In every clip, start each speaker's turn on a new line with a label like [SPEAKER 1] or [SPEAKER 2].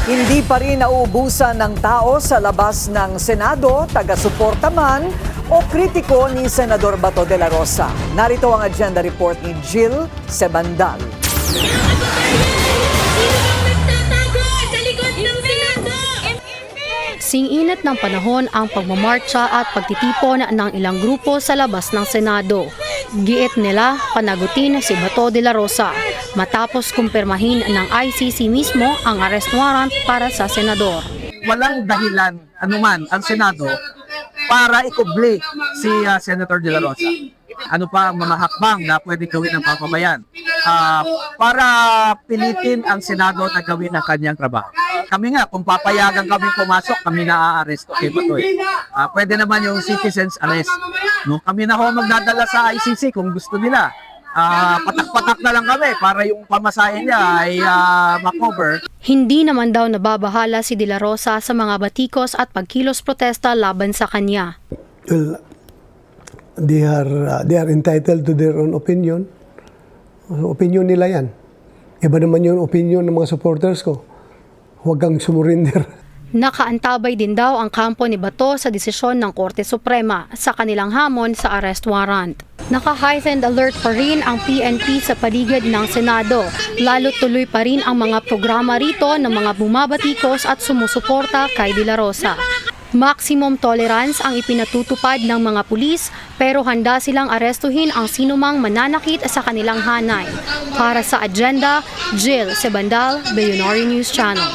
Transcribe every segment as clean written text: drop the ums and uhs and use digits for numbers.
[SPEAKER 1] Hindi pa rin nauubusan ng tao sa labas ng Senado, taga-suporta man o kritiko ni Senador Bato de la Rosa. Narito ang agenda report ni Jill Sebandal.
[SPEAKER 2] Sing-init ng panahon ang pagmamarcha at pagtitipon ng ilang grupo sa labas ng Senado. Giit nila panagutin si Bato de la Rosa matapos kumpirmahin ng ICC mismo ang arrest warrant para sa senador.
[SPEAKER 3] Walang dahilan anuman ang Senado para ikubli si Senator de la Rosa. Ano pa ang mga hakbang na pwede gawin ng pamabayan para pilitin ang Senado na gawin ang kanyang trabaho. Kami nga, kung papayagan kami pumasok, kami na-aaresto kay Bato. Pwede naman yung citizens arrest. No? Kami na ho magdadala sa ICC kung gusto nila. Patak-patak na lang kami para yung pamasahe niya ay makover.
[SPEAKER 2] Hindi naman daw nababahala si De La Rosa sa mga batikos at pagkilos protesta laban sa kanya.
[SPEAKER 4] Well, they are entitled to their own opinion. Opinion nila yan. Iba naman yung opinion ng mga supporters ko. Huwag kang sumurinder.
[SPEAKER 2] Nakaantabay din daw ang kampo ni Bato sa desisyon ng Korte Suprema sa kanilang hamon sa arrest warrant. Naka-heightened alert pa rin ang PNP sa paligid ng Senado. Lalo tuloy pa rin ang mga programa rito ng mga bumabatikos at sumusuporta kay De La Rosa. Maximum tolerance ang ipinatutupad ng mga pulis pero handa silang arestuhin ang sinumang mananakit sa kanilang hanay. Para sa agenda, Jill Sebandal, Billionaire News Channel.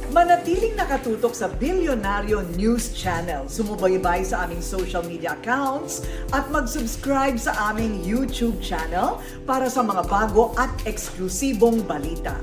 [SPEAKER 1] Manatiling nakatutok sa Billionario News Channel. Sumubaybay sa aming social media accounts at mag-subscribe sa aming YouTube channel para sa mga bago at eksklusibong balita.